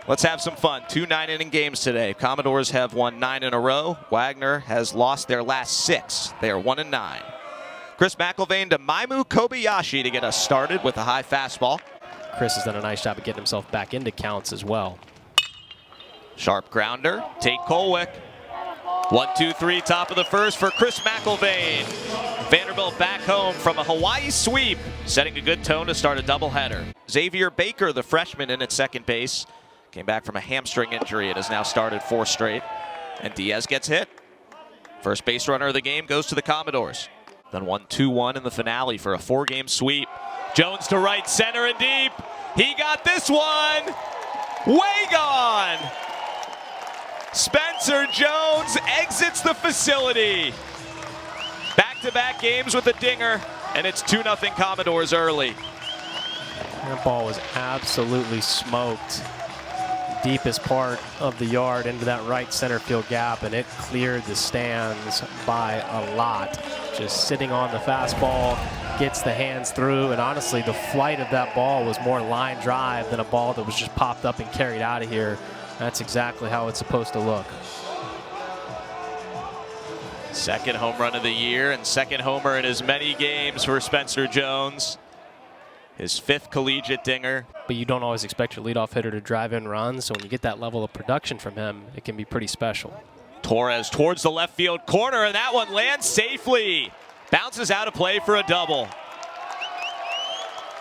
Let's have some fun. 2 9-inning games today. Commodores have won 9 in a row. Wagner has lost their last 6. They are 1-9. Chris McIlvaine to Maimu Kobayashi to get us started with a high fastball. Chris has done a nice job of getting himself back into counts as well. Sharp grounder. Tate Kolwick. 1-2-3, top of the first for Chris McIlvaine. Vanderbilt back home from a Hawaii sweep, setting a good tone to start a doubleheader. Xavier Baker, the freshman, in at second base. Came back from a hamstring injury and has now started 4 straight. And Diaz gets hit. First base runner of the game goes to the Commodores. Then 1-2-1 in the finale for a 4-game sweep. Jones to right center and deep. He got this one. Way gone. Spencer Jones exits the facility. Back-to-back games with a dinger, and it's 2-0 Commodores early. That ball was absolutely smoked. Deepest part of the yard into that right center field gap, and it cleared the stands by a lot. Just sitting on the fastball, gets the hands through, and honestly, the flight of that ball was more line drive than a ball that was just popped up and carried out of here. That's exactly how it's supposed to look. Second home run of the year and second homer in as many games for Spencer Jones. His 5th collegiate dinger. But you don't always expect your leadoff hitter to drive in runs, so when you get that level of production from him, it can be pretty special. Torres towards the left field corner, and that one lands safely. Bounces out of play for a double.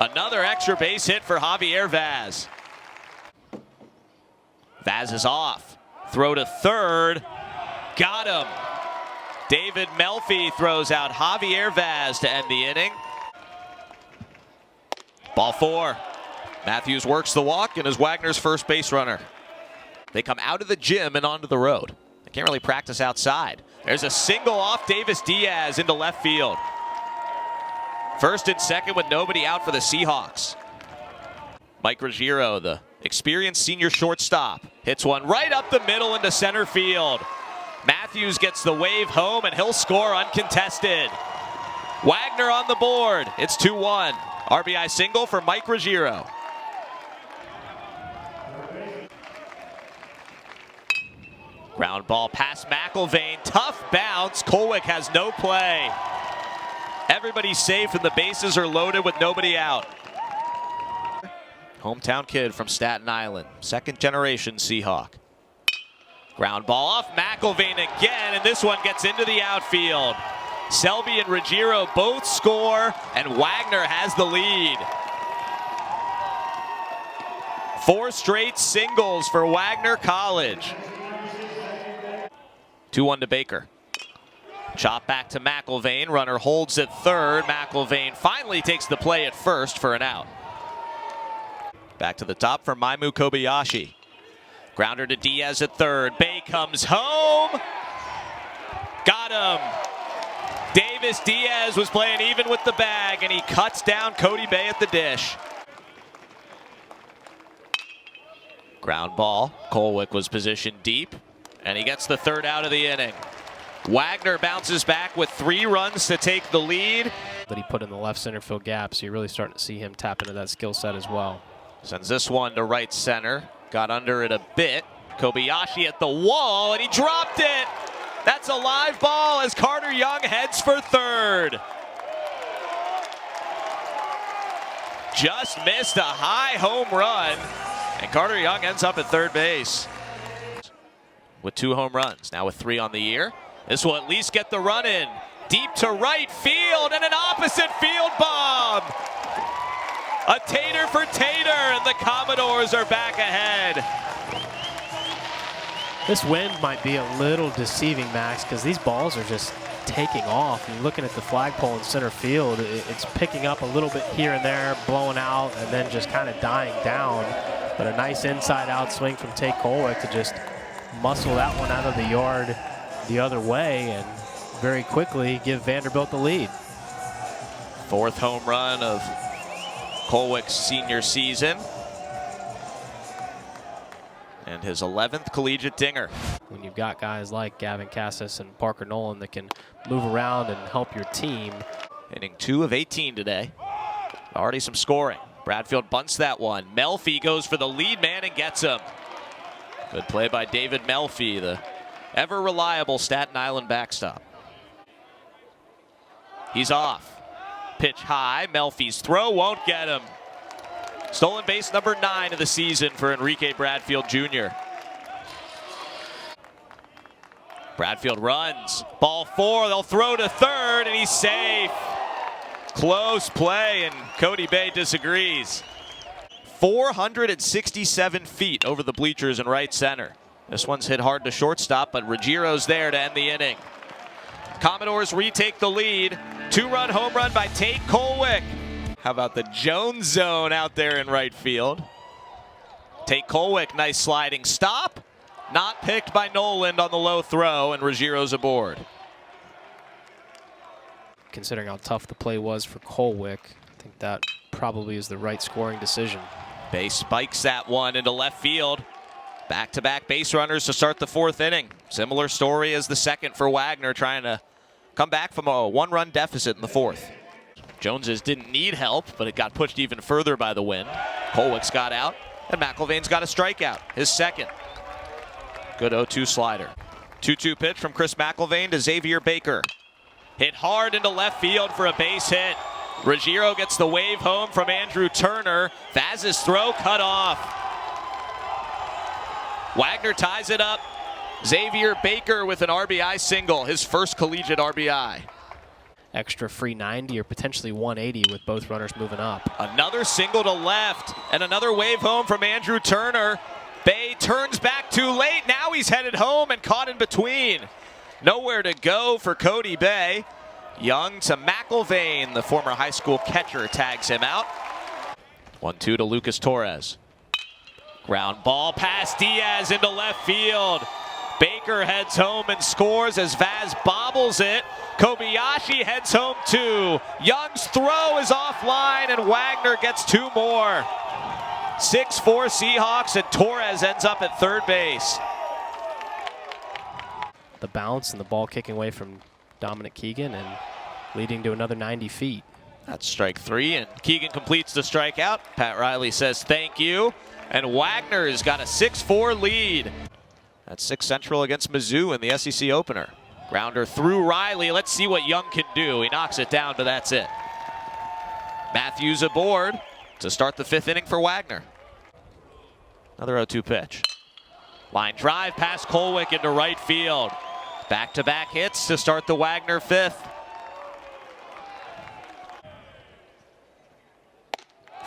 Another extra base hit for Javier Vaz. Vaz is off. Throw to third. Got him. David Melfi throws out Javier Vaz to end the inning. Ball 4. Matthews works the walk and is Wagner's first base runner. They come out of the gym and onto the road. They can't really practice outside. There's a single off Davis Diaz into left field. First and second with nobody out for the Seahawks. Mike Ruggiero, the experienced senior shortstop, hits one right up the middle into center field. Matthews gets the wave home, and he'll score uncontested. Wagner on the board. It's 2-1. RBI single for Mike Ruggiero. Ground ball past McIlvaine. Tough bounce. Kolwick has no play. Everybody's safe, and the bases are loaded with nobody out. Hometown kid from Staten Island, second generation Seahawk. Ground ball off McIlvaine again, and this one gets into the outfield. Selby and Ruggiero both score, and Wagner has the lead. 4 straight singles for Wagner College. 2-1 to Baker. Chop back to McIlvaine. Runner holds at third. McIlvaine finally takes the play at first for an out. Back to the top for Maimu Kobayashi. Grounder to Diaz at third. Bay comes home. Got him. Davis Diaz was playing even with the bag, and he cuts down Cody Bay at the dish. Ground ball. Kolwick was positioned deep, and he gets the third out of the inning. Wagner bounces back with 3 runs to take the lead. That he put in the left center field gap, so you're really starting to see him tap into that skill set as well. Sends this one to right center. Got under it a bit. Kobayashi at the wall, and he dropped it. That's a live ball as Carter Young heads for third. Just missed a high home run, and Carter Young ends up at third base. With 2 home runs, now with 3 on the year. This will at least get the run in. Deep to right field, and an opposite field bomb. A tater for tater, and the Commodores are back ahead. This wind might be a little deceiving, Max, because these balls are just taking off. You're looking at the flagpole in center field. It's picking up a little bit here and there, blowing out, and then just kind of dying down. But a nice inside-out swing from Tate Kolwick to just muscle that one out of the yard the other way and very quickly give Vanderbilt the lead. 4th home run of Kolwick's senior season. And his 11th collegiate dinger. When you've got guys like Gavin Cassis and Parker Nolan that can move around and help your team. Inning 2 of 18 today. Already some scoring. Bradfield bunts that one. Melfi goes for the lead man and gets him. Good play by David Melfi, the ever-reliable Staten Island backstop. He's off. Pitch high. Melfi's throw won't get him. Stolen base number 9 of the season for Enrique Bradfield Jr. Bradfield runs. Ball 4. They'll throw to third, and he's safe. Close play, and Cody Bay disagrees. 467 feet over the bleachers in right center. This one's hit hard to shortstop, but Ruggiero's there to end the inning. Commodores retake the lead. 2-run home run by Tate Colwick. How about the Jones zone out there in right field? Tate Colwick, nice sliding stop. Not picked by Noland on the low throw, and Ruggiero's aboard. Considering how tough the play was for Colwick, I think that probably is the right scoring decision. Bay spikes that one into left field. Back-to-back base runners to start the 4th inning. Similar story as the second for Wagner, trying to come back from a 1-run deficit in the 4th. Joneses didn't need help, but it got pushed even further by the wind. Colwick's got out, and McIlvain's got a strikeout, his second. Good 0-2 slider. 2-2 pitch from Chris McIlvain to Xavier Baker. Hit hard into left field for a base hit. Ruggiero gets the wave home from Andrew Turner. Vaz's throw cut off. Wagner ties it up. Xavier Baker with an RBI single, his first collegiate RBI. Extra free 90 or potentially 180 with both runners moving up. Another single to left and another wave home from Andrew Turner. Bay turns back too late. Now he's headed home and caught in between. Nowhere to go for Cody Bay. Young to McIlvain, the former high school catcher, tags him out. 1-2 to Lucas Torres. Ground ball past Diaz into left field. Baker heads home and scores as Vaz bobbles it. Kobayashi heads home too. Young's throw is offline, and Wagner gets 2 more. 6-4 Seahawks, and Torres ends up at third base. The bounce and the ball kicking away from Dominic Keegan and leading to another 90 feet. That's strike 3, and Keegan completes the strikeout. Pat Riley says thank you, and Wagner's got a 6-4 lead. That's 6 Central against Mizzou in the SEC opener. Grounder through Riley. Let's see what Young can do. He knocks it down, but that's it. Matthews aboard to start the 5th inning for Wagner. Another 0-2 pitch. Line drive past Colwick into right field. Back-to-back hits to start the Wagner 5th.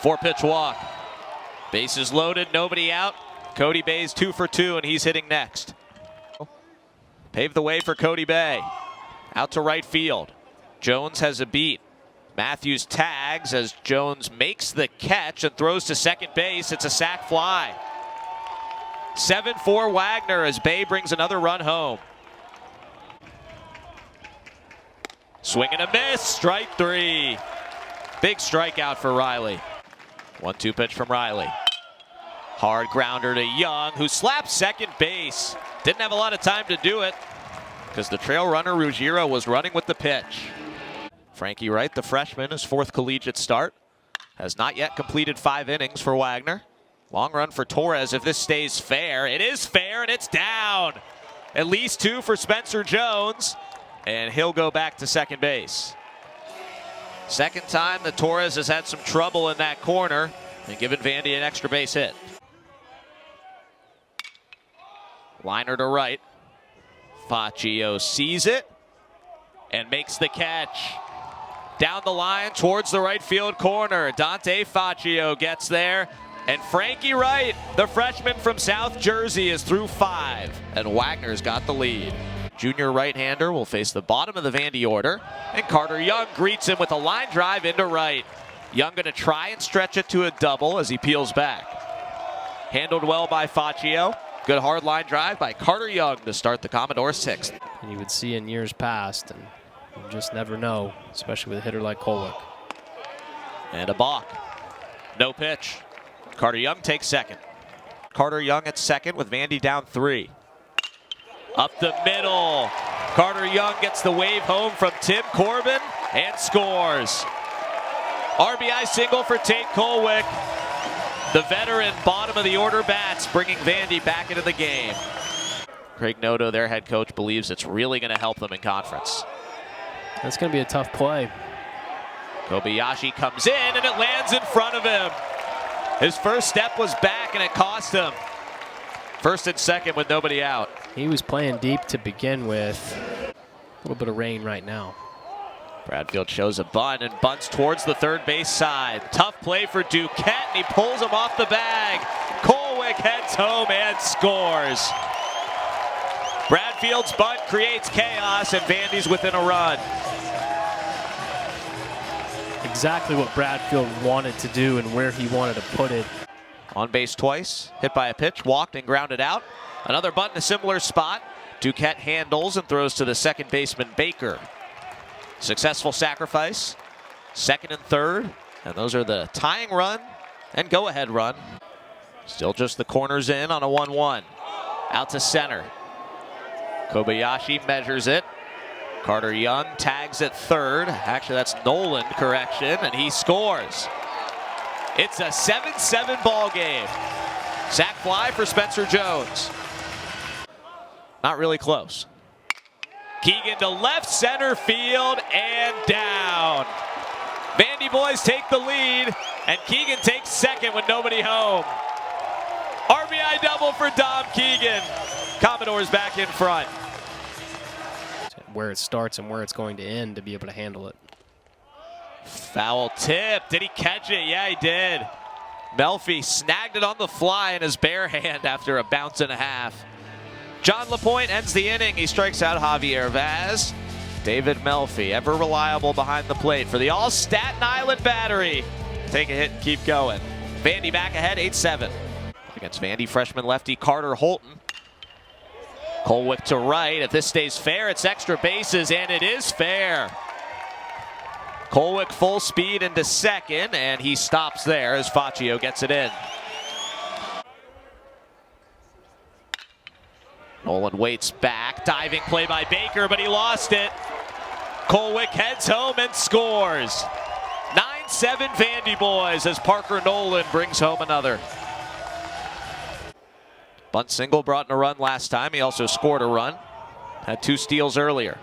4-pitch walk. Bases loaded, nobody out. Cody Bay's 2 for 2, and he's hitting next. Paved the way for Cody Bay. Out to right field. Jones has a beat. Matthews tags as Jones makes the catch and throws to second base. It's a sac fly. 7-4 Wagner as Bay brings another run home. Swing and a miss, strike 3. Big strikeout for Riley. 1-2 pitch from Riley. Hard grounder to Young, who slaps second base. Didn't have a lot of time to do it because the trail runner Ruggiero was running with the pitch. Frankie Wright, the freshman, his 4th collegiate start, has not yet completed 5 innings for Wagner. Long run for Torres if this stays fair. It is fair, and it's down. At least 2 for Spencer Jones, and he'll go back to second base. Second time that Torres has had some trouble in that corner and given Vandy an extra base hit. Liner to right. Faccio sees it and makes the catch. Down the line towards the right field corner. Dante Faccio gets there. And Frankie Wright, the freshman from South Jersey, is through 5. And Wagner's got the lead. Junior right-hander will face the bottom of the Vandy order. And Carter Young greets him with a line drive into right. Young going to try and stretch it to a double as he peels back. Handled well by Faccio. Good hard line drive by Carter Young to start the Commodore 6th. And you would see in years past, and you just never know, especially with a hitter like Colwick. And a balk. No pitch. Carter Young takes second. Carter Young at second with Vandy down 3. Up the middle. Carter Young gets the wave home from Tim Corbin and scores. RBI single for Tate Colwick. The veteran bottom of the order bats, bringing Vandy back into the game. Craig Noto, their head coach, believes it's really going to help them in conference. That's going to be a tough play. Kobayashi comes in and it lands in front of him. His first step was back and it cost him. First and second with nobody out. He was playing deep to begin with. A little bit of rain right now. Bradfield shows a bunt and bunts towards the third base side. Tough play for Duquette, and he pulls him off the bag. Colwick heads home and scores. Bradfield's bunt creates chaos, and Vandy's within a run. Exactly what Bradfield wanted to do and where he wanted to put it. On base twice, hit by a pitch, walked and grounded out. Another bunt in a similar spot. Duquette handles and throws to the second baseman, Baker. Successful sacrifice, second and third, and those are the tying run and go-ahead run. Still just the corners in on a 1-1. Out to center. Kobayashi measures it. Carter Young tags at third. Actually, that's Nolan, correction, and he scores. It's a 7-7 ball game. Sac fly for Spencer Jones. Not really close. Keegan to left center field and down. Vandy boys take the lead, and Keegan takes second with nobody home. RBI double for Dom Keegan. Commodores back in front. Where it starts and where it's going to end to be able to handle it. Foul tip. Did he catch it? Yeah, he did. Melfi snagged it on the fly in his bare hand after a bounce and a half. John LaPointe ends the inning. He strikes out Javier Vaz. David Melfi, ever reliable behind the plate for the all-Staten Island battery. Take a hit and keep going. Vandy back ahead, 8-7. Against Vandy freshman lefty Carter Holton. Colwick to right. If this stays fair, it's extra bases, and it is fair. Colwick full speed into second, and he stops there as Faccio gets it in. Nolan waits back. Diving play by Baker, but he lost it. Colwick heads home and scores. 9-7 Vandy boys as Parker Nolan brings home another. Bunt single brought in a run last time. He also scored a run. Had 2 steals earlier.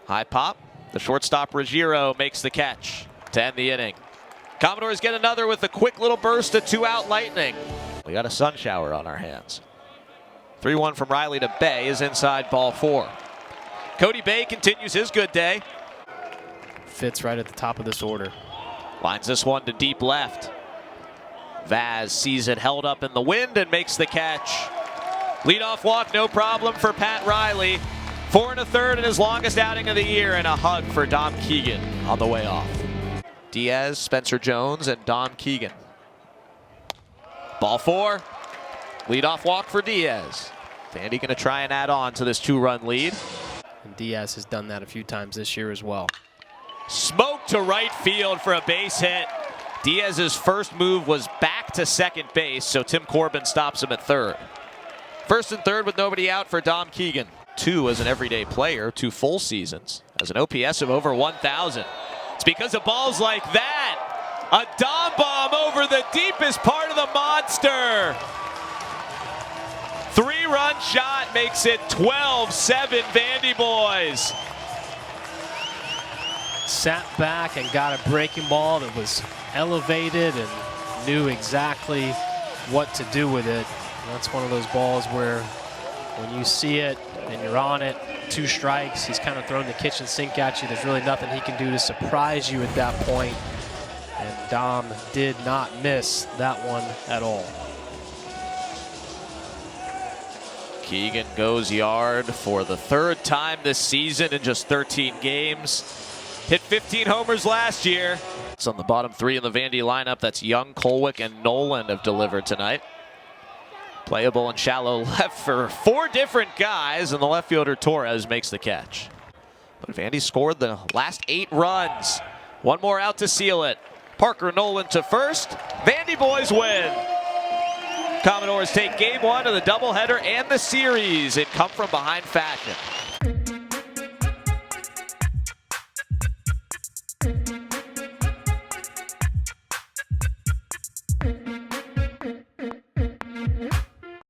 High pop. The shortstop Ruggiero makes the catch to end the inning. Commodores get another with a quick little burst of 2-out lightning. We got a sun shower on our hands. 3-1 from Riley to Bay is inside ball 4. Cody Bay continues his good day. Fits right at the top of this order. Lines this one to deep left. Vaz sees it held up in the wind and makes the catch. Leadoff walk, no problem for Pat Riley. 4 1/3 in his longest outing of the year, and a hug for Dom Keegan on the way off. Diaz, Spencer Jones, and Dom Keegan. Ball 4. Leadoff walk for Diaz. Vandy going to try and add on to this 2-run lead. And Diaz has done that a few times this year as well. Smoke to right field for a base hit. Diaz's first move was back to second base, so Tim Corbin stops him at third. First and third with nobody out for Dom Keegan. 2 as an everyday player, 2 full seasons, as an OPS of over 1,000. It's because of balls like that. A Dom bomb over the deepest part of the monster. 3-run shot makes it 12-7 Vandy boys. Sat back and got a breaking ball that was elevated and knew exactly what to do with it. And that's one of those balls where when you see it and you're on it, 2 strikes, he's kind of throwing the kitchen sink at you. There's really nothing he can do to surprise you at that point. And Dom did not miss that one at all. Keegan goes yard for the 3rd time this season in just 13 games. Hit 15 homers last year. It's on the bottom 3 in the Vandy lineup. That's Young, Colwick, and Nolan have delivered tonight. Playable and shallow left for 4 different guys, and the left fielder Torres makes the catch. But Vandy scored the last 8 runs. 1 more out to seal it. Parker Nolan to first. Vandy boys win. Commodores take game 1 of the doubleheader and the series in come-from-behind fashion.